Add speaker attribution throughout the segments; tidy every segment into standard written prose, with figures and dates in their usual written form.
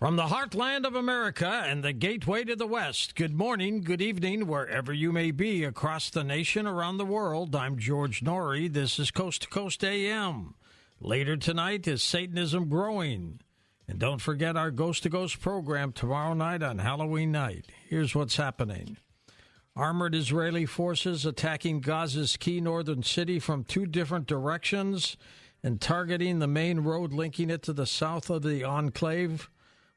Speaker 1: From the heartland of America and the gateway to the West, good morning, good evening, wherever you may be across the nation, around the world. I'm George Norrie. This is Coast to Coast AM. Later tonight is Satanism Growing. And don't forget our Ghost to Ghost program tomorrow night on Halloween night. Here's what's happening. Armored Israeli forces attacking Gaza's key northern city from two different directions and targeting the main road linking it to the south of the enclave.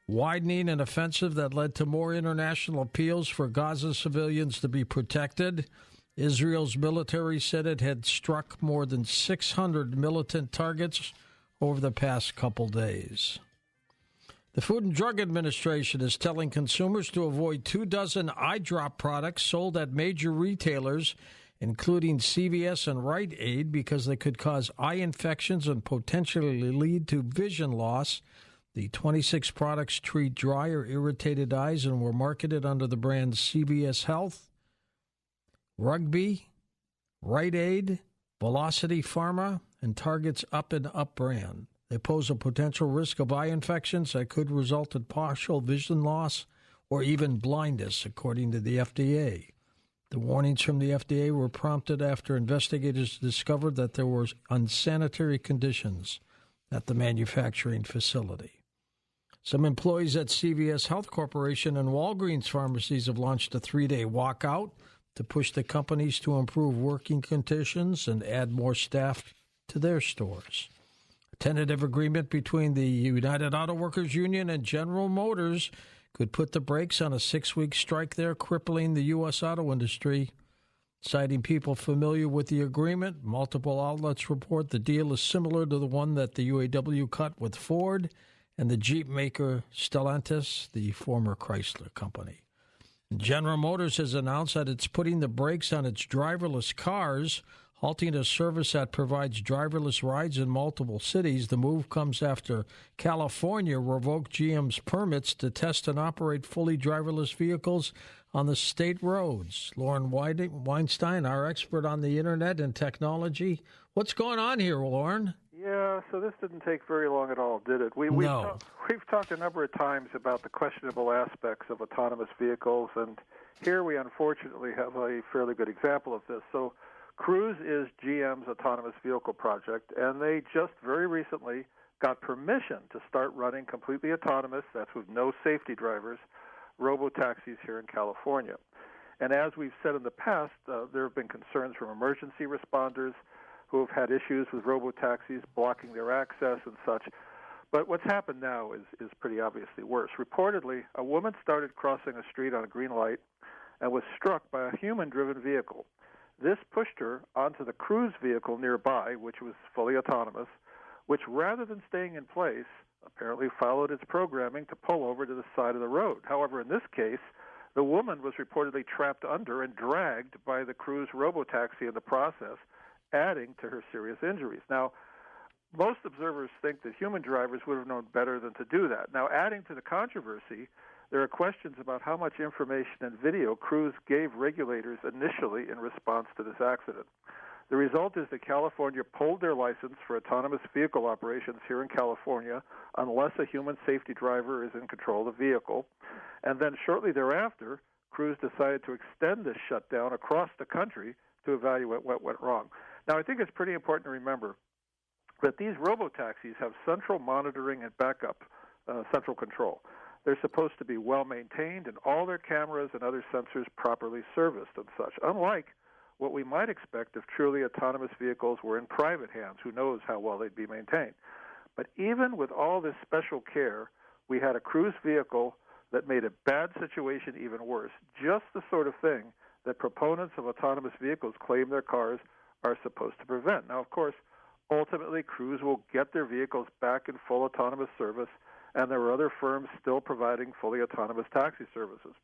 Speaker 1: Widening an offensive that led to more international appeals for Gaza civilians to be protected. Israel's military said it had struck more than 600 militant targets over the past couple days. The Food and Drug Administration is telling consumers to avoid 24 eye drop products sold at major retailers, including CVS and Rite Aid, because they could cause eye infections and potentially lead to vision loss. The 26 products treat dry or irritated eyes and were marketed under the brands CVS Health, Rugby, Rite Aid, Velocity Pharma, and Target's Up and Up brand. They pose a potential risk of eye infections that could result in partial vision loss or even blindness, according to the FDA. The warnings from the FDA were prompted after investigators discovered that there were unsanitary conditions at the manufacturing facility. Some employees at CVS Health Corporation and Walgreens pharmacies have launched a 3-day walkout to push the companies to improve working conditions and add more staff to their stores. A tentative agreement between the United Auto Workers Union and General Motors could put the brakes on a 6-week strike there, crippling the U.S. auto industry. Citing people familiar with the agreement, multiple outlets report the deal is similar to the one that the UAW cut with Ford and the Jeep maker Stellantis, the former Chrysler company. General Motors has announced that it's putting the brakes on its driverless cars, halting a service that provides driverless rides in multiple cities. The move comes after California revoked GM's permits to test and operate fully driverless vehicles on the state roads. Lauren Weinstein, our expert on the Internet and technology. What's going on here, Lauren?
Speaker 2: Yeah, so this didn't take very long at all, did it? We've talked a number of times about the questionable aspects of autonomous vehicles, and here we unfortunately have a fairly good example of this. So Cruise is GM's autonomous vehicle project, and they just very recently got permission to start running completely autonomous, that's with no safety drivers, robo-taxis here in California. And as we've said in the past, there have been concerns from emergency responders who have had issues with robo-taxis blocking their access and such. But what's happened now is pretty obviously worse. Reportedly, a woman started crossing a street on a green light and was struck by a human-driven vehicle. This pushed her onto the Cruise vehicle nearby, which was fully autonomous, which rather than staying in place, apparently followed its programming to pull over to the side of the road. However, in this case, the woman was reportedly trapped under and dragged by the Cruise robo-taxi in the process, adding to her serious injuries. Now, most observers think that human drivers would have known better than to do that. Now, adding to the controversy, there are questions about how much information and video Cruise gave regulators initially in response to this accident. The result is that California pulled their license for autonomous vehicle operations here in California unless a human safety driver is in control of the vehicle. And then shortly thereafter, Cruise decided to extend this shutdown across the country to evaluate what went wrong. Now, I think it's pretty important to remember that these robo-taxis have central monitoring and backup, central control. They're supposed to be well-maintained and all their cameras and other sensors properly serviced and such, unlike what we might expect if truly autonomous vehicles were in private hands. Who knows how well they'd be maintained. But even with all this special care, we had a Cruise vehicle that made a bad situation even worse, just the sort of thing that proponents of autonomous vehicles claim their cars are supposed to prevent. Now, of course, ultimately, Cruise will get their vehicles back in full autonomous service, and there are other firms still providing fully autonomous taxi services.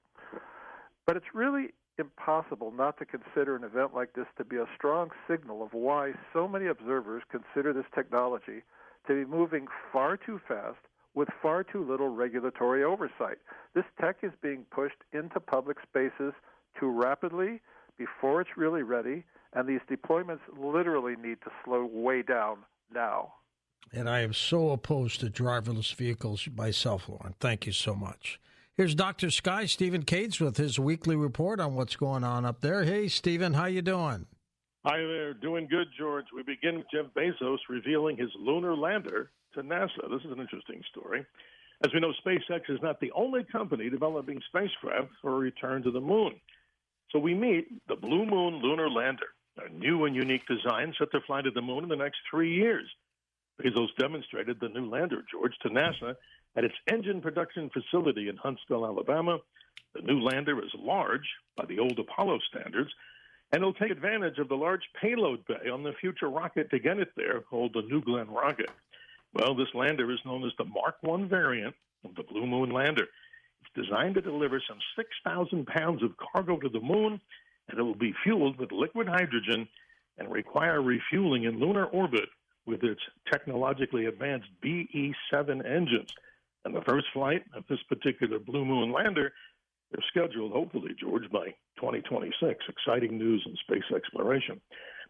Speaker 2: But it's really impossible not to consider an event like this to be a strong signal of why so many observers consider this technology to be moving far too fast with far too little regulatory oversight. This tech is being pushed into public spaces too rapidly before it's really ready, and these deployments literally need to slow way down now.
Speaker 1: And I am so opposed to driverless vehicles myself, Lauren. Thank you so much. Here's Dr. Sky, Stephen Cates, with his weekly report on what's going on up there. Hey, Stephen, how you doing?
Speaker 3: Hi there. Doing good, George. We begin with Jeff Bezos revealing his lunar lander to NASA. This is an interesting story. As we know, SpaceX is not the only company developing spacecraft for a return to the moon. So we meet the Blue Moon lunar lander, a new and unique design set to fly to the moon in the next 3 years. Bezos demonstrated the new lander, George, to NASA at its engine production facility in Huntsville, Alabama. The new lander is large by the old Apollo standards, and it'll take advantage of the large payload bay on the future rocket to get it there, called the New Glenn rocket. Well, this lander is known as the Mark I variant of the Blue Moon lander. It's designed to deliver some 6,000 pounds of cargo to the moon, and it will be fueled with liquid hydrogen and require refueling in lunar orbit with its technologically advanced BE-7 engines. And the first flight of this particular Blue Moon lander is scheduled, hopefully, George, by 2026. Exciting news in space exploration.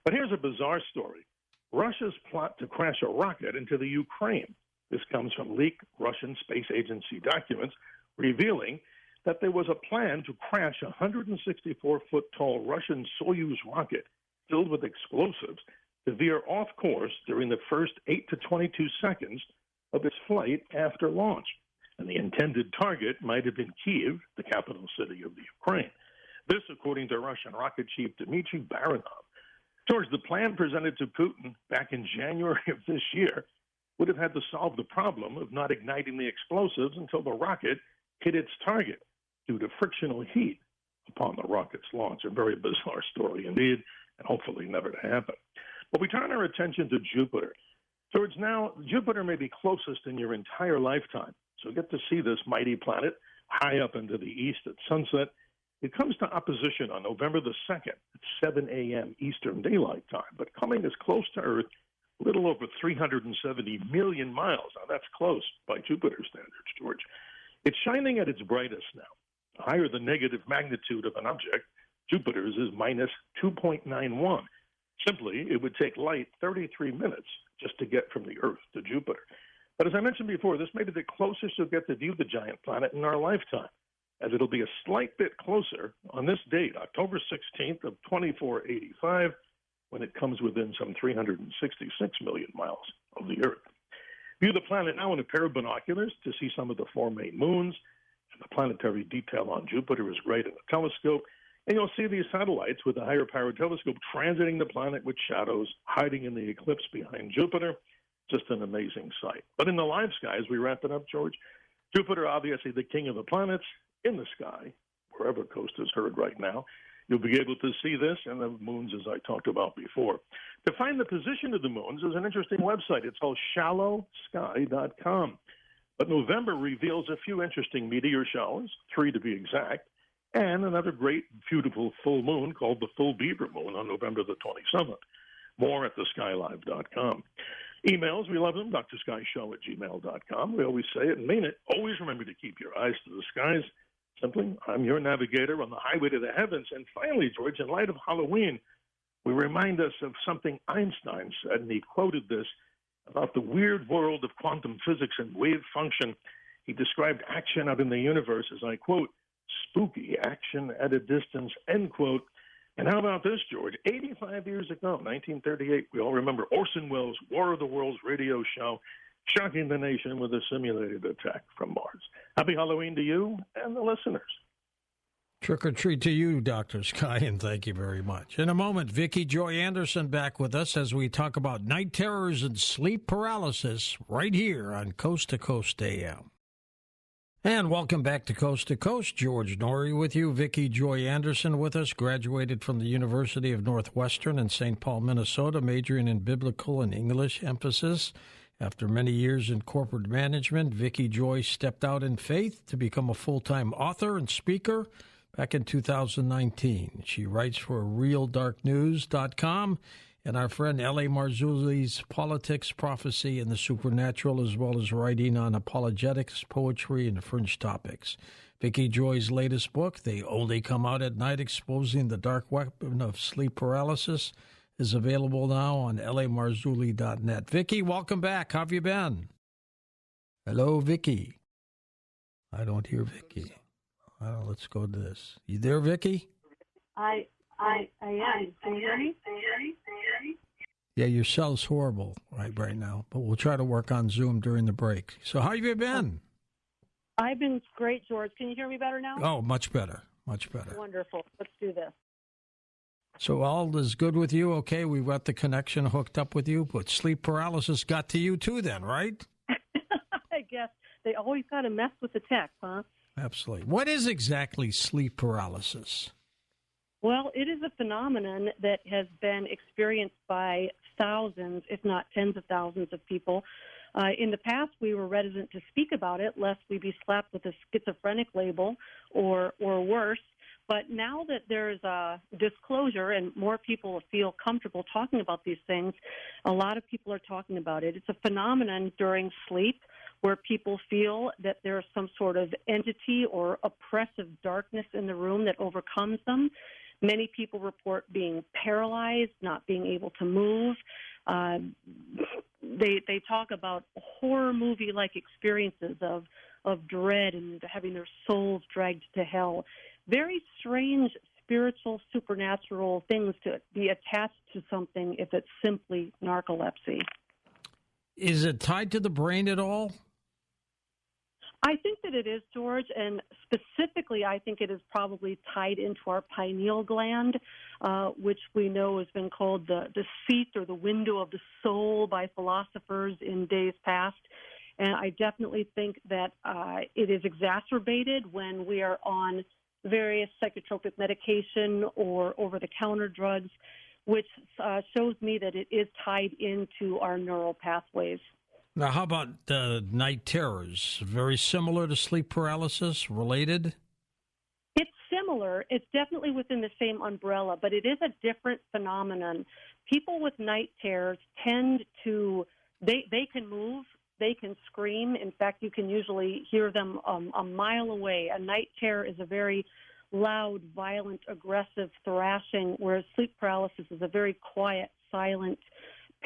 Speaker 3: But here's a bizarre story. Russia's plot to crash a rocket into the Ukraine. This comes from leaked Russian Space Agency documents revealing that there was a plan to crash a 164-foot-tall Russian Soyuz rocket filled with explosives to veer off course during the first 8 to 22 seconds of its flight after launch. And the intended target might have been Kyiv, the capital city of the Ukraine. This, according to Russian rocket chief Dmitry Baranov. George, the plan presented to Putin back in January of this year would have had to solve the problem of not igniting the explosives until the rocket hit its target due to frictional heat upon the rocket's launch. A very bizarre story indeed, and hopefully never to happen. But we turn our attention to Jupiter. George, now Jupiter may be closest in your entire lifetime, so get to see this mighty planet high up into the east at sunset. It comes to opposition on November the 2nd at 7 a.m. Eastern Daylight Time, but coming as close to Earth, a little over 370 million miles. Now, that's close by Jupiter standards, George. It's shining at its brightest now. The higher the negative magnitude of an object, Jupiter's is minus 2.91. Simply, it would take light 33 minutes just to get from the Earth to Jupiter. But as I mentioned before, this may be the closest you'll get to view the giant planet in our lifetime, as it'll be a slight bit closer on this date, October 16th of 2485, when it comes within some 366 million miles of the Earth. View the planet now in a pair of binoculars to see some of the four main moons, and the planetary detail on Jupiter is great in a telescope, and you'll see these satellites with a higher power telescope transiting the planet with shadows hiding in the eclipse behind Jupiter. Just an amazing sight. But in the live sky, as we wrap it up, George, Jupiter, obviously the king of the planets, in the sky, wherever Coast is heard right now. You'll be able to see this and the moons, as I talked about before. To find the position of the moons is an interesting website. It's called shallowsky.com. But November reveals a few interesting meteor showers, 3 to be exact, and another great, beautiful full moon called the full Beaver moon on November the 27th. More at theskylive.com. Emails, we love them, drskyshow@gmail.com. We always say it and mean it. Always remember to keep your eyes to the skies. Simply, I'm your navigator on the highway to the heavens. And finally, George, in light of Halloween, we remind us of something Einstein said, and he quoted this about the weird world of quantum physics and wave function. He described action out in the universe as, I quote, spooky action at a distance, end quote. And how about this, George? 85 years ago, 1938, we all remember Orson Welles' War of the Worlds radio show, shocking the nation with a simulated attack from Mars. Happy Halloween to you and the listeners.
Speaker 1: Trick or treat to you, Dr. Sky, and thank you very much. In a moment, Vicki Joy Anderson back with us as we talk about night terrors and sleep paralysis right here on Coast to Coast AM. And welcome back to Coast. George Norrie with you. Vicki Joy Anderson with us, graduated from the University of Northwestern in St. Paul, Minnesota, majoring in biblical and English emphasis. After many years in corporate management, Vicki Joy stepped out in faith to become a full-time author and speaker back in 2019. She writes for RealDarkNews.com and our friend L.A. Marzulli's Politics, Prophecy, and the Supernatural, as well as writing on apologetics, poetry, and fringe topics. Vicki Joy's latest book, They Only Come Out at Night, Exposing the Dark Weapon of Sleep Paralysis, is available now on lamarzulli.net. Vicki, welcome back. How have you been? Hello, Vicki. I don't hear Vicki. Let's go to this. You there, Vicki?
Speaker 4: I am. Can you hear me?
Speaker 1: Yeah, your cell's horrible right now, but we'll try to work on Zoom during the break. So how have you been?
Speaker 4: I've been great, George. Can you hear me better now?
Speaker 1: Oh, much better. Much better.
Speaker 4: Wonderful. Let's do this.
Speaker 1: So all is good with you? Okay, we've got the connection hooked up with you, but sleep paralysis got to you too then, right?
Speaker 4: I guess. They always got to mess with the tech, huh?
Speaker 1: Absolutely. What is exactly sleep paralysis?
Speaker 4: Well, it is a phenomenon that has been experienced by thousands, if not tens of thousands of people. In the past, we were reticent to speak about it, lest we be slapped with a schizophrenic label or worse. But now that there's a disclosure and more people feel comfortable talking about these things, a lot of people are talking about it. It's a phenomenon during sleep where people feel that there's some sort of entity or oppressive darkness in the room that overcomes them. Many people report being paralyzed, not being able to move. They talk about horror movie-like experiences of dread and having their souls dragged to hell. Very strange spiritual, supernatural things to be attached to something if it's simply narcolepsy.
Speaker 1: Is it tied to the brain at all?
Speaker 4: I think that it is, George, and specifically I think it is probably tied into our pineal gland, which we know has been called the seat or the window of the soul by philosophers in days past. And I definitely think that it is exacerbated when we are on various psychotropic medication or over-the-counter drugs, which shows me that it is tied into our neural pathways.
Speaker 1: Now, how about night terrors? Very similar to sleep paralysis, related?
Speaker 4: It's similar. It's definitely within the same umbrella, but it is a different phenomenon. People with night terrors tend to, they can move, they can scream. In fact, you can usually hear them a mile away. A night terror is a very loud, violent, aggressive thrashing, whereas sleep paralysis is a very quiet, silent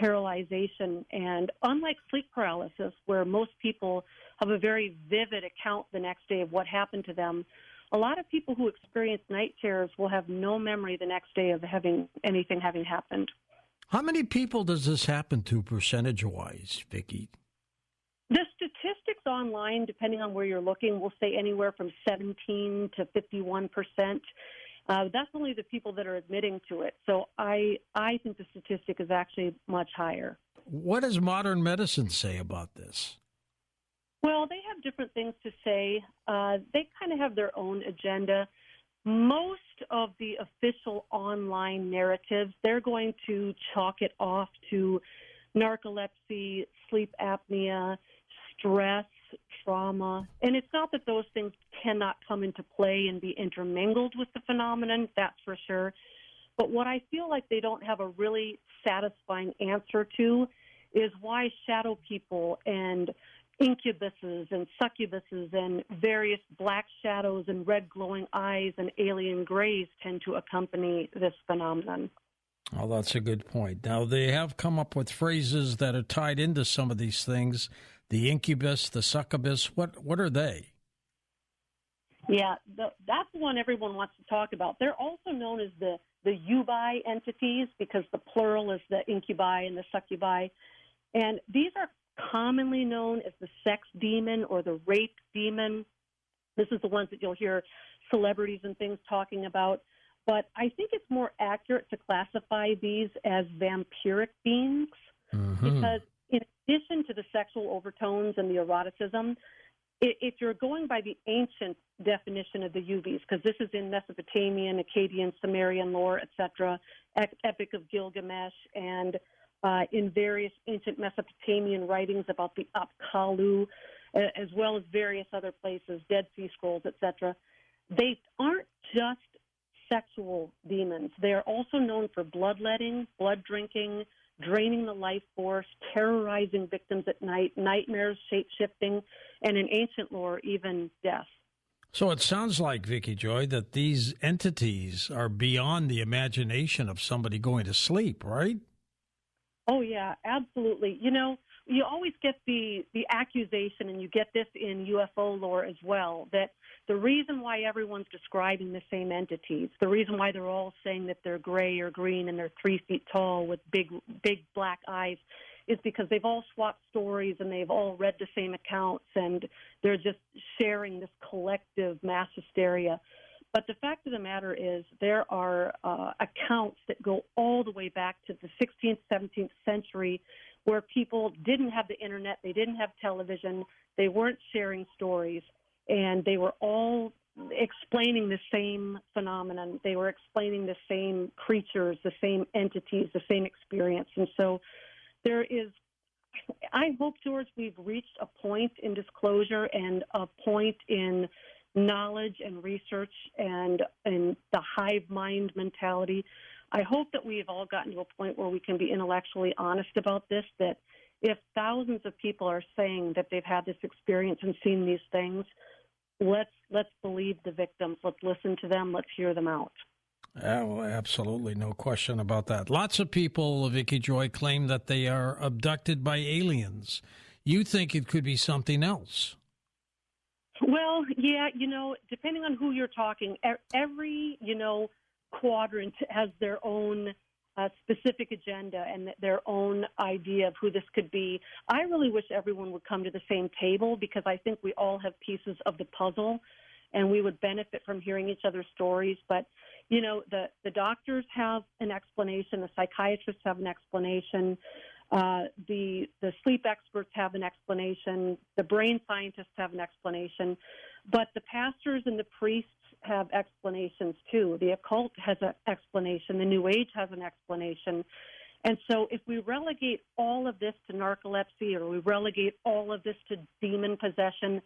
Speaker 4: paralyzation. And unlike sleep paralysis, where most people have a very vivid account the next day of what happened to them, a lot of people who experience night terrors will have no memory the next day of anything having happened.
Speaker 1: How many people does this happen to percentage-wise, Vicki?
Speaker 4: The statistics online, depending on where you're looking, will say anywhere from 17 to 51%. That's only the people that are admitting to it. So I think the statistic is actually much higher.
Speaker 1: What does modern medicine say about this?
Speaker 4: Well, they have different things to say. They kind of have their own agenda. Most of the official online narratives, they're going to chalk it off to narcolepsy, sleep apnea, stress, trauma. And it's not that those things cannot come into play and be intermingled with the phenomenon, that's for sure. But what I feel like they don't have a really satisfying answer to is why shadow people and incubuses and succubuses and various black shadows and red glowing eyes and alien grays tend to accompany this phenomenon.
Speaker 1: Oh, that's a good point. Now, they have come up with phrases that are tied into some of these things. The incubus, the succubus, what are they?
Speaker 4: Yeah, that's the one everyone wants to talk about. They're also known as the ubi entities because the plural is the incubi and the succubi. And these are commonly known as the sex demon or the rape demon. This is the ones that you'll hear celebrities and things talking about. But I think it's more accurate to classify these as vampiric beings because in addition to the sexual overtones and the eroticism, if you're going by the ancient definition of the Ubis, because this is in Mesopotamian, Akkadian, Sumerian lore, etc., Epic of Gilgamesh, and in various ancient Mesopotamian writings about the Apkallu, as well as various other places, Dead Sea Scrolls, etc., they aren't just sexual demons. They are also known for bloodletting, blood drinking, draining the life force, terrorizing victims at night, nightmares, shape-shifting, and in ancient lore, even death.
Speaker 1: So it sounds like, Vicki Joy, that these entities are beyond the imagination of somebody going to sleep, right?
Speaker 4: Oh, yeah, absolutely. You know, you always get the accusation, and you get this in UFO lore as well, that the reason why everyone's describing the same entities, the reason why they're all saying that they're gray or green and they're 3 feet tall with big black eyes, is because they've all swapped stories and they've all read the same accounts, and they're just sharing this collective mass hysteria. But the fact of the matter is there are accounts that go all the way back to the 16th, 17th century, where people didn't have the internet, they didn't have television, they weren't sharing stories, and they were all explaining the same phenomenon. They were explaining the same creatures, the same entities, the same experience. And so there is, I hope, George, we've reached a point in disclosure and a point in knowledge and research and the hive mind mentality. I hope that we have all gotten to a point where we can be intellectually honest about this, that if thousands of people are saying that they've had this experience and seen these things, let's believe the victims. Let's listen to them. Let's hear them out.
Speaker 1: Oh, absolutely. No question about that. Lots of people, Vicki Joy, claim that they are abducted by aliens. You think it could be something else?
Speaker 4: Well, yeah, you know, depending on who you're talking, every, you know, quadrant has their own specific agenda and their own idea of who this could be. I really wish everyone would come to the same table, because I think we all have pieces of the puzzle and we would benefit from hearing each other's stories. But, you know, the doctors have an explanation, the psychiatrists have an explanation, the sleep experts have an explanation, the brain scientists have an explanation, but the pastors and the priests have explanations too. The occult has an explanation. The New Age has an explanation. And so if we relegate all of this to narcolepsy, or we relegate all of this to demon possession,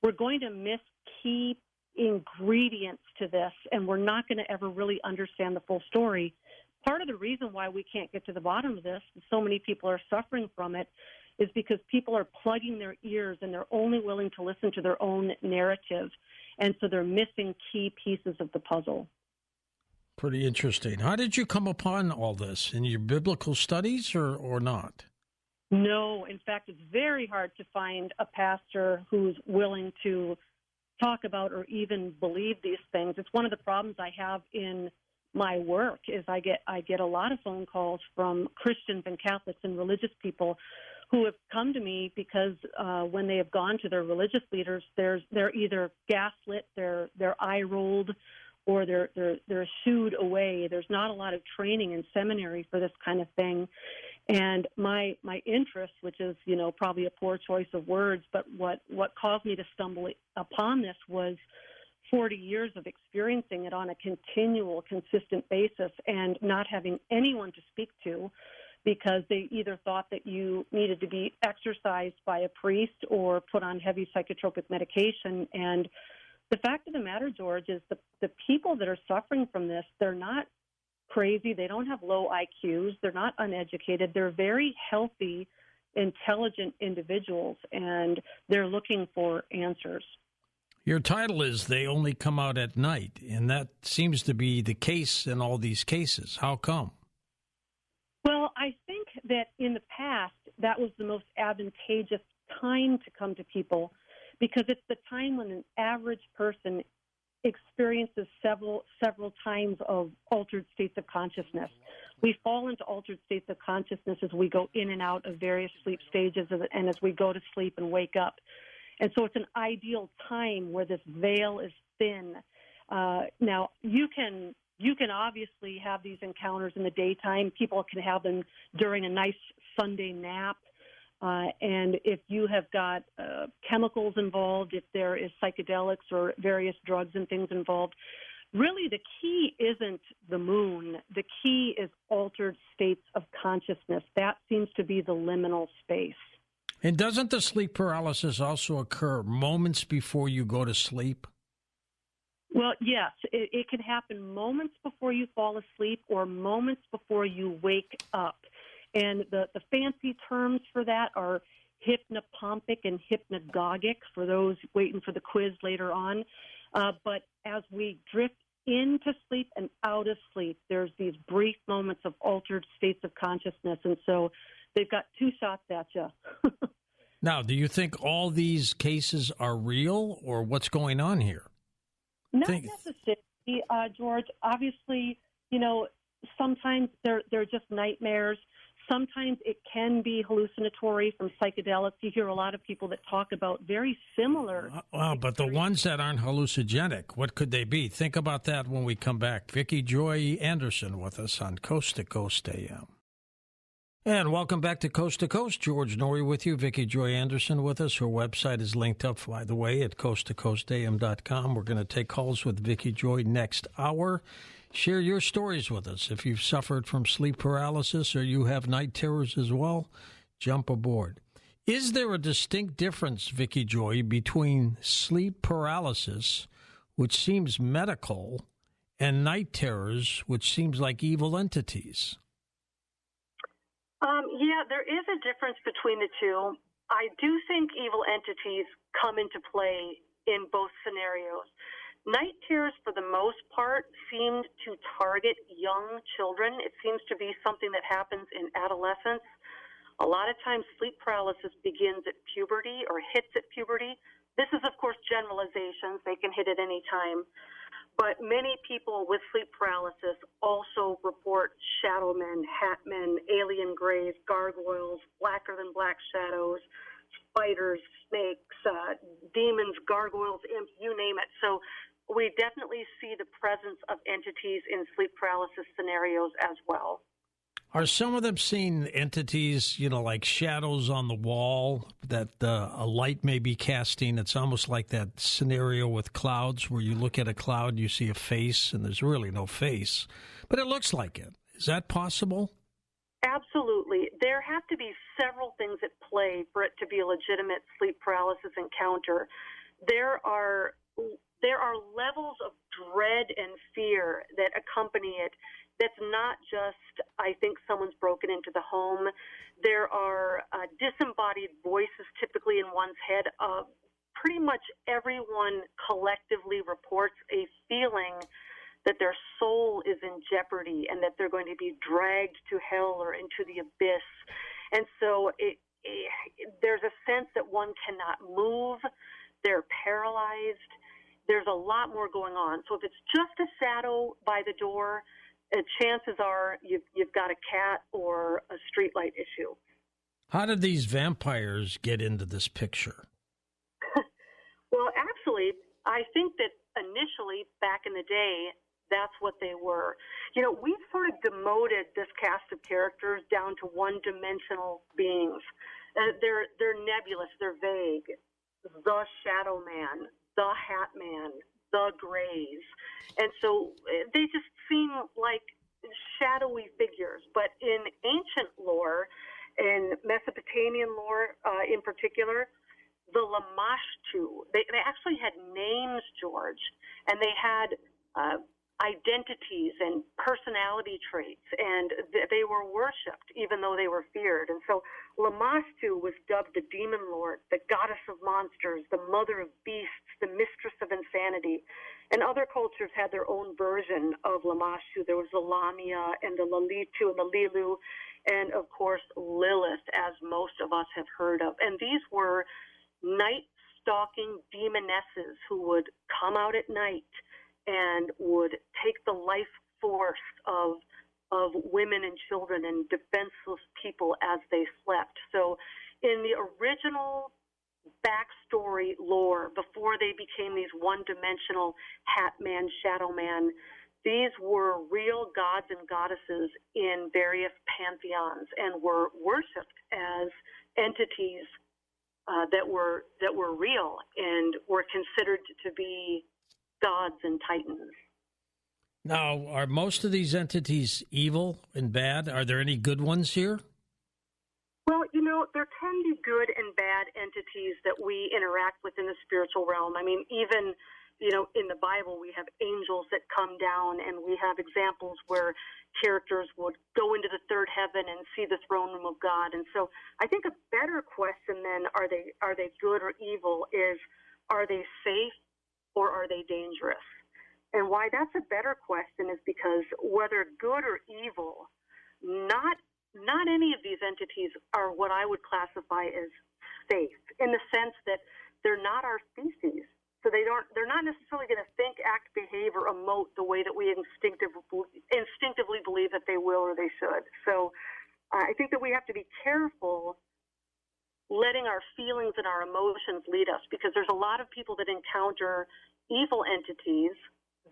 Speaker 4: we're going to miss key ingredients to this, and we're not going to ever really understand the full story. Part of the reason why we can't get to the bottom of this, and so many people are suffering from it, is because people are plugging their ears and they're only willing to listen to their own narrative. And so they're missing key pieces of the puzzle.
Speaker 1: Pretty interesting. How did you come upon all this? In your biblical studies or not?
Speaker 4: No. In fact, it's very hard to find a pastor who's willing to talk about or even believe these things. It's one of the problems I have in my work is I get a lot of phone calls from Christians and Catholics and religious people who have come to me because when they have gone to their religious leaders, they're either gaslit, they're eye rolled, or they're shooed away. There's not a lot of training in seminary for this kind of thing. And my interest, which is, you know, probably a poor choice of words, but what caused me to stumble upon this was 40 years of experiencing it on a continual, consistent basis and not having anyone to speak to, because they either thought that you needed to be exorcised by a priest or put on heavy psychotropic medication. And the fact of the matter, George, is the people that are suffering from this, they're not crazy. They don't have low IQs. They're not uneducated. They're very healthy, intelligent individuals, and they're looking for answers.
Speaker 1: Your title is They Only Come Out at Night, and that seems to be the case in all these cases. How come?
Speaker 4: Well, I think that in the past, that was the most advantageous time to come to people, because it's the time when an average person experiences several times of altered states of consciousness. We fall into altered states of consciousness as we go in and out of various sleep stages and as we go to sleep and wake up. And so it's an ideal time where this veil is thin. Now, you can obviously have these encounters in the daytime. People can have them during a nice Sunday nap. And if you have got chemicals involved, if there is psychedelics or various drugs and things involved, really the key isn't the moon. The key is altered states of consciousness. That seems to be the liminal space.
Speaker 1: And doesn't the sleep paralysis also occur moments before you go to sleep?
Speaker 4: Well, yes, it can happen moments before you fall asleep or moments before you wake up. And the fancy terms for that are hypnopompic and hypnagogic, for those waiting for the quiz later on. But as we drift into sleep and out of sleep, there's these brief moments of altered states of consciousness. And so they've got two shots at you.
Speaker 1: Now, do you think all these cases are real, or what's going on here?
Speaker 4: Not necessarily, George. Obviously, sometimes they're just nightmares. Sometimes it can be hallucinatory from psychedelics. You hear a lot of people that talk about very similar.
Speaker 1: But the ones that aren't hallucinogenic, what could they be? Think about that when we come back. Vicki Joy Anderson with us on Coast to Coast AM. And welcome back to Coast. George Norrie with you. Vicki Joy Anderson with us. Her website is linked up, by the way, at coasttocoastam.com. We're going to take calls with Vicki Joy next hour. Share your stories with us. If you've suffered from sleep paralysis or you have night terrors as well, jump aboard. Is there a distinct difference, Vicki Joy, between sleep paralysis, which seems medical, and night terrors, which seems like evil entities?
Speaker 4: Yeah, there is a difference between the two. I do think evil entities come into play in both scenarios. Night terrors, for the most part, seem to target young children. It seems to be something that happens in adolescence. A lot of times, sleep paralysis begins at puberty or hits at puberty. This is, of course, generalizations. They can hit at any time. But many people with sleep paralysis also report shadow men, hat men, alien grays, gargoyles, blacker than black shadows, spiders, snakes, demons, gargoyles, imps, you name it. So we definitely see the presence of entities in sleep paralysis scenarios as well.
Speaker 1: Are some of them seeing entities, like shadows on the wall that a light may be casting? It's almost like that scenario with clouds where you look at a cloud, you see a face, and there's really no face, but it looks like it. Is that possible?
Speaker 4: Absolutely. There have to be several things at play for it to be a legitimate sleep paralysis encounter. There are levels of dread and fear that accompany it. That's not just, I think someone's broken into the home. There are disembodied voices typically in one's head. Pretty much everyone collectively reports a feeling that their soul is in jeopardy and that they're going to be dragged to hell or into the abyss. And so there's a sense that one cannot move. They're paralyzed. There's a lot more going on. So if it's just a shadow by the door, chances are you've got a cat or a streetlight issue.
Speaker 1: How did these vampires get into this picture?
Speaker 4: Well, actually, I think that initially, back in the day, that's what they were. We've sort of demoted this cast of characters down to one-dimensional beings. They're nebulous. They're vague. The Shadow Man, the Hat Man, the Greys. And so they just seem like shadowy figures. But in ancient lore, in Mesopotamian lore in particular, the Lamashtu, they actually had names, George, and they had identities and personality traits, and they were worshipped even though they were feared. And so Lamashtu was dubbed the demon lord, the goddess of monsters, the mother of beasts, the mistress of insanity. And other cultures had their own version of Lamashtu. There was the Lamia and the Lalitu and the Lilu, and of course Lilith, as most of us have heard of. And these were night-stalking demonesses who would come out at night and would take the life force of women and children and defenseless people as they slept. So in the original backstory lore, before they became these one-dimensional Hat Man, Shadow Man, these were real gods and goddesses in various pantheons and were worshipped as entities that were real and were considered to be gods and titans.
Speaker 1: Now, are most of these entities evil and bad? Are there any good ones here?
Speaker 4: Well, there can be good and bad entities that we interact with in the spiritual realm. I mean, even, in the Bible, we have angels that come down, and we have examples where characters would go into the third heaven and see the throne room of God. And so I think a better question then, are they good or evil, is, are they safe? or are they dangerous? And why that's a better question is because whether good or evil, not any of these entities are what I would classify as safe, in the sense that they're not our species. So they're not necessarily going to think, act, behave, or emote the way that we instinctively believe that they will or they should. So I think that we have to be careful letting our feelings and our emotions lead us, because there's a lot of people that encounter evil entities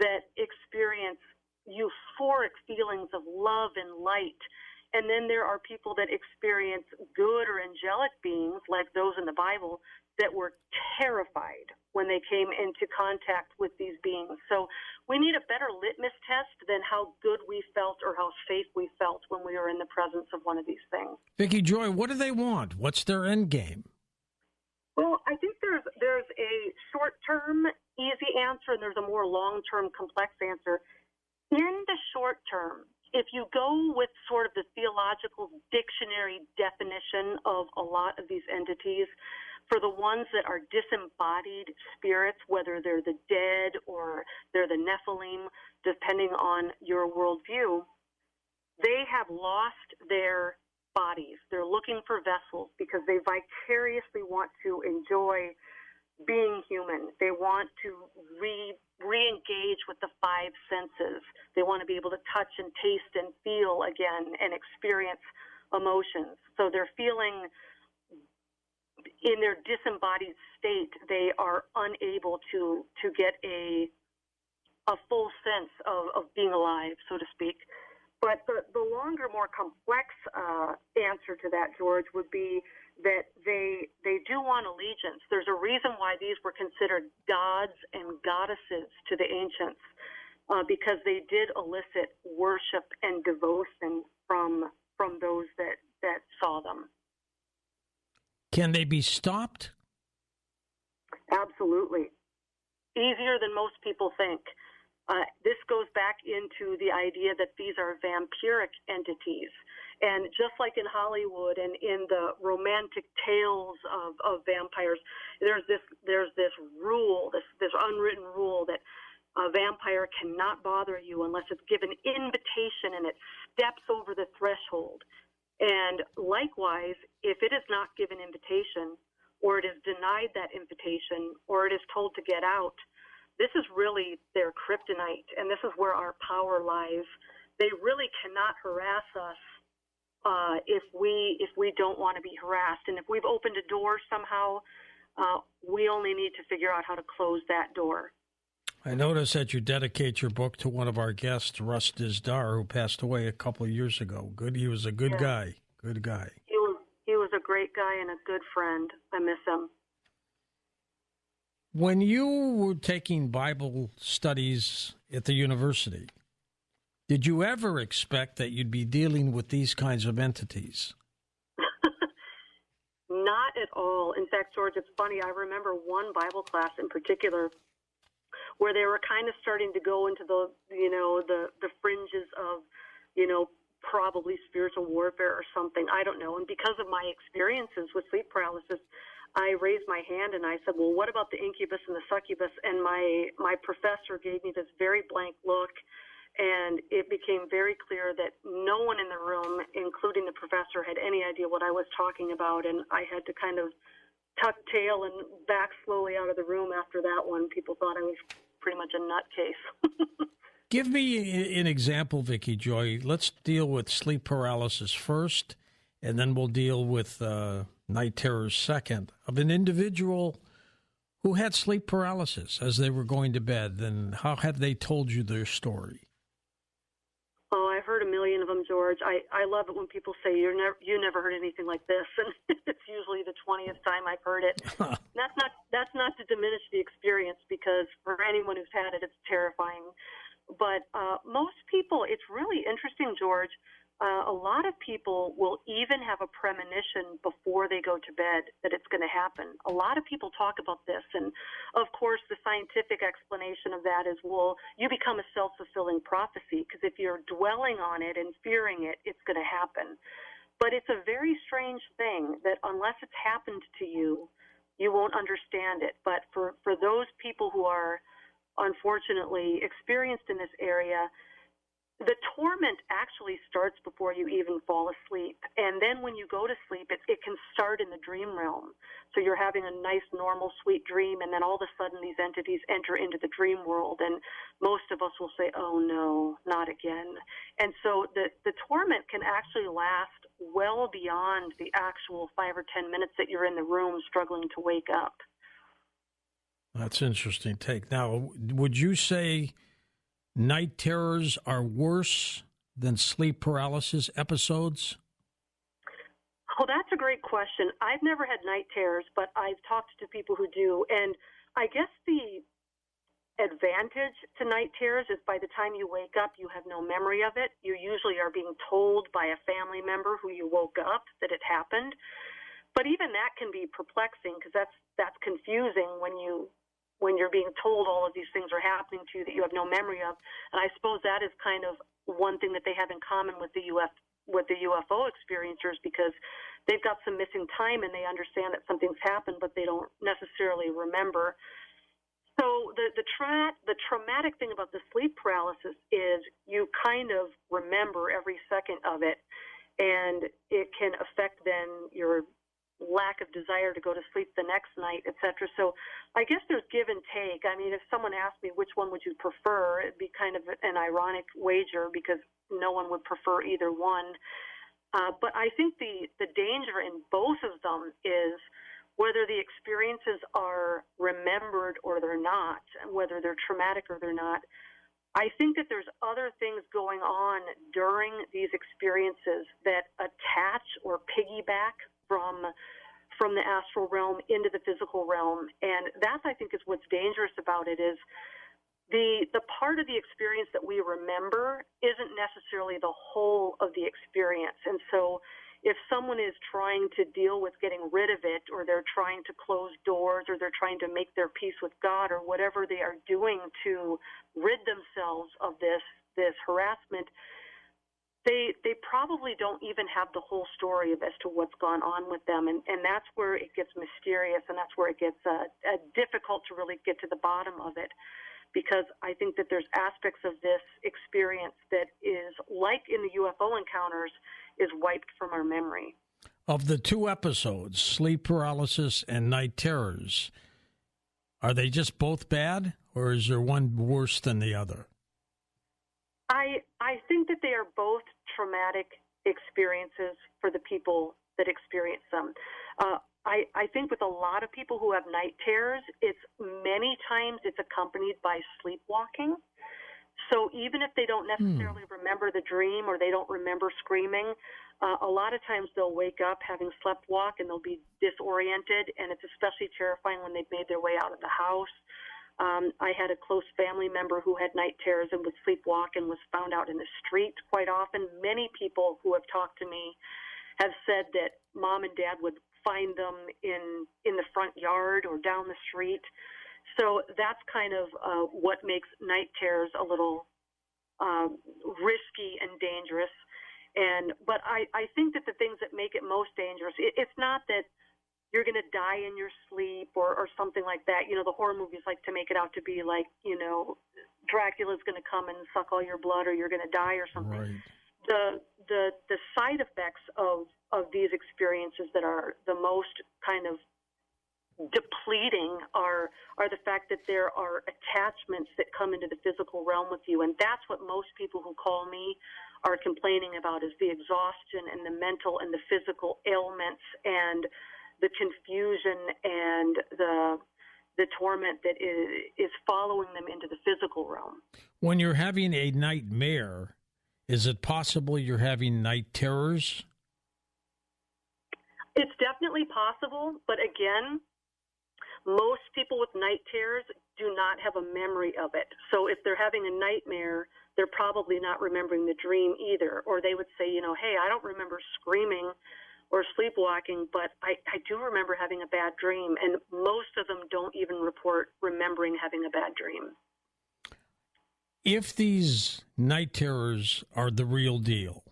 Speaker 4: that experience euphoric feelings of love and light. And then there are people that experience good or angelic beings, like those in the Bible, that were terrified when they came into contact with these beings. So we need a better litmus test than how good we felt or how safe we felt when we were in the presence of one of these things.
Speaker 1: Vicki Joy, what do they want? What's their end game?
Speaker 4: Well, I think there's a short-term easy answer, and there's a more long-term complex answer. In the short term, if you go with sort of the theological dictionary definition of a lot of these entities, for the ones that are disembodied spirits, whether they're the dead or they're the Nephilim, depending on your worldview, they have lost their bodies. They're looking for vessels because they vicariously want to enjoy being human. They want to re-engage with the five senses. They want to be able to touch and taste and feel again and experience emotions. So they're feeling, in their disembodied state, they are unable to get a full sense of being alive, so to speak. But the longer, more complex answer to that, George, would be that they do want allegiance. There's a reason why these were considered gods and goddesses to the ancients, because they did elicit worship and devotion from those that saw them.
Speaker 1: Can they be stopped?
Speaker 4: Absolutely. Easier than most people think. This goes back into the idea that these are vampiric entities. And just like in Hollywood and in the romantic tales of vampires, there's this rule, this unwritten rule that a vampire cannot bother you unless it's given invitation and it steps over the threshold. And likewise, if it is not given invitation, or it is denied that invitation, or it is told to get out, this is really their kryptonite, and this is where our power lies. They really cannot harass us if we don't want to be harassed. And if we've opened a door somehow, we only need to figure out how to close that door.
Speaker 1: I notice that you dedicate your book to one of our guests, Russ Dizdar, who passed away a couple of years ago. He was a good guy. Good guy.
Speaker 4: He was a great guy and a good friend. I miss him.
Speaker 1: When you were taking Bible studies at the university, did you ever expect that you'd be dealing with these kinds of entities?
Speaker 4: Not at all. In fact, George, it's funny. I remember one Bible class in particular where they were kind of starting to go into the fringes of, probably spiritual warfare or something. I don't know. And because of my experiences with sleep paralysis, I raised my hand and I said, well, what about the incubus and the succubus? And my professor gave me this very blank look, and it became very clear that no one in the room, including the professor, had any idea what I was talking about. And I had to kind of tuck tail and back slowly out of the room after that one. People thought I was pretty much a nutcase.
Speaker 1: Give me an example, Vicki Joy. Let's deal with sleep paralysis first, and then we'll deal with night terrors second, of an individual who had sleep paralysis as they were going to bed. Then how have they told you their story?
Speaker 4: Oh, I've heard a million of them, George. I love it when people say you never heard anything like this, and it's usually the 20th time I've heard it. That's not to diminish the experience, because for anyone who's had it, it's terrifying. But most people, it's really interesting, George. A lot of people will even have a premonition before they go to bed that it's going to happen. A lot of people talk about this, and of course the scientific explanation of that is, well, you become a self-fulfilling prophecy, because if you're dwelling on it and fearing it, it's going to happen. But it's a very strange thing that unless it's happened to you, you won't understand it. But for those people who are unfortunately experienced in this area, the torment actually starts before you even fall asleep. And then when you go to sleep, it can start in the dream realm. So you're having a nice, normal, sweet dream, and then all of a sudden these entities enter into the dream world. And most of us will say, oh, no, not again. And so the torment can actually last well beyond the actual 5 or 10 minutes that you're in the room struggling to wake up.
Speaker 1: That's an interesting take. Now, would you say night terrors are worse than sleep paralysis episodes?
Speaker 4: Oh, that's a great question. I've never had night terrors, but I've talked to people who do. And I guess the advantage to night terrors is by the time you wake up, you have no memory of it. You usually are being told by a family member who you woke up that it happened. But even that can be perplexing because that's confusing when you're being told all of these things are happening to you that you have no memory of. And I suppose that is kind of one thing that they have in common with the UFO experiencers, because they've got some missing time and they understand that something's happened, but they don't necessarily remember. So the traumatic thing about the sleep paralysis is you kind of remember every second of it, and it can affect then your lack of desire to go to sleep the next night, et cetera. So I guess there's give and take. I mean, if someone asked me which one would you prefer, it'd be kind of an ironic wager because no one would prefer either one. But I think the danger in both of them is whether the experiences are remembered or they're not, and whether they're traumatic or they're not. I think that there's other things going on during these experiences that attach or piggyback from the astral realm into the physical realm. And that, I think, is what's dangerous about it, is the part of the experience that we remember isn't necessarily the whole of the experience. And so if someone is trying to deal with getting rid of it, or they're trying to close doors, or they're trying to make their peace with God, or whatever they are doing to rid themselves of this harassment, they probably don't even have the whole story as to what's gone on with them. And that's where it gets mysterious, and that's where it gets difficult to really get to the bottom of it, because I think that there's aspects of this experience that is, like in the UFO encounters, is wiped from our memory.
Speaker 1: Of the two episodes, sleep paralysis and night terrors, are they just both bad, or is there one worse than the other?
Speaker 4: I think that they are both traumatic experiences for the people that experience them. I think with a lot of people who have night terrors, many times it's accompanied by sleepwalking. So even if they don't necessarily remember the dream, or they don't remember screaming, a lot of times they'll wake up having slept walk and they'll be disoriented, and it's especially terrifying when they've made their way out of the house. I had a close family member who had night terrors and would sleepwalk and was found out in the street quite often. Many people who have talked to me have said that mom and dad would find them in the front yard or down the street. So that's kind of what makes night terrors a little risky and dangerous. But I think that the things that make it most dangerous, it's not that you're going to die in your sleep or something like that. You know, the horror movies like to make it out to be like, you know, Dracula's going to come and suck all your blood, or you're going to die or something. Right. The side effects of these experiences that are the most kind of depleting are the fact that there are attachments that come into the physical realm with you. And that's what most people who call me are complaining about, is the exhaustion and the mental and the physical ailments and the confusion and the torment that is following them into the physical realm.
Speaker 1: When you're having a nightmare, is it possible you're having night terrors?
Speaker 4: It's definitely possible, but again, most people with night terrors do not have a memory of it. So if they're having a nightmare, they're probably not remembering the dream either. Or they would say, you know, hey, I don't remember screaming or sleepwalking, but I do remember having a bad dream. And most of them don't even report remembering having a bad dream.
Speaker 1: If these night terrors are the real deal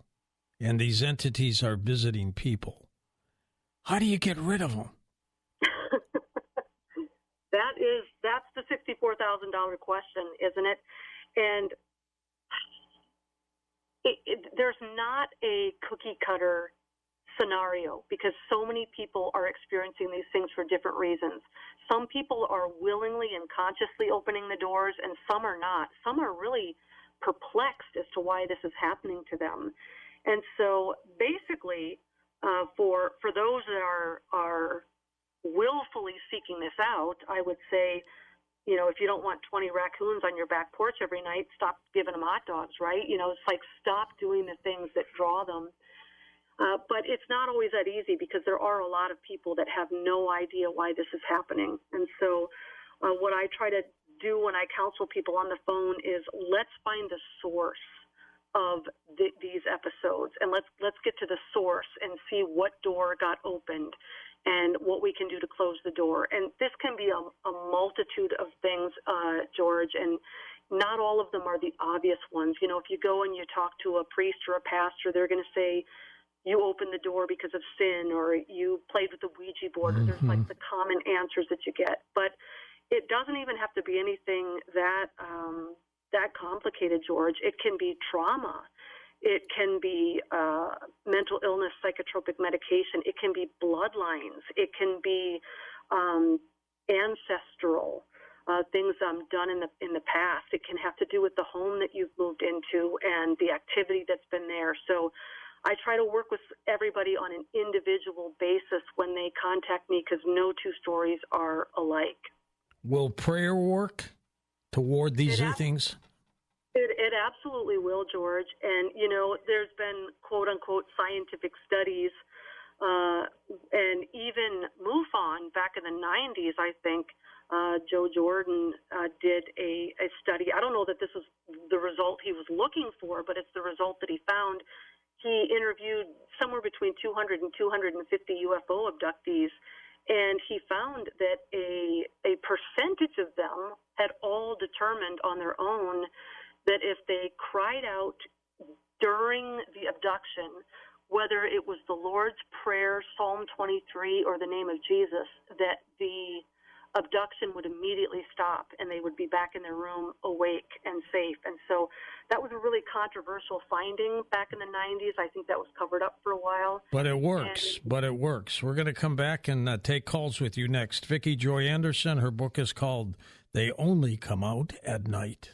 Speaker 1: and these entities are visiting people, how do you get rid of them?
Speaker 4: that's the $64,000 question, isn't it? And there's not a cookie cutter scenario because so many people are experiencing these things for different reasons. Some people are willingly and consciously opening the doors, and some are not. Some are really perplexed as to why this is happening to them. And so basically, for those that are willfully seeking this out, I would say, you know, if you don't want 20 raccoons on your back porch every night, stop giving them hot dogs, right? You know, it's like stop doing the things that draw them. But it's not always that easy because there are a lot of people that have no idea why this is happening. And so what I try to do when I counsel people on the phone is let's find the source of these episodes, and let's get to the source and see what door got opened and what we can do to close the door. And this can be a multitude of things, George, and not all of them are the obvious ones. You know, if you go and you talk to a priest or a pastor, they're going to say, you opened the door because of sin, or you played with the Ouija board, or there's like the common answers that you get. But it doesn't even have to be anything that complicated, George. It can be trauma. It can be mental illness, psychotropic medication. It can be bloodlines. It can be ancestral things done in the past. It can have to do with the home that you've moved into and the activity that's been there. So I try to work with everybody on an individual basis when they contact me because no two stories are alike.
Speaker 1: Will prayer work to ward these things?
Speaker 4: It absolutely will, George. And, you know, there's been, quote-unquote, scientific studies, and even MUFON back in the 90s, I think, Joe Jordan did a study. I don't know that this was the result he was looking for, but it's the result that he found. He interviewed somewhere between 200 and 250 UFO abductees, and he found that a percentage of them had all determined on their own that if they cried out during the abduction, whether it was the Lord's Prayer, Psalm 23, or the name of Jesus, that the abduction would immediately stop and they would be back in their room awake and safe. And so that was a really controversial finding back in the 90s. I think that was covered up for a while.
Speaker 1: But it works. We're going to come back and take calls with you next. Vicki Joy Anderson, her book is called They Only Come Out at Night.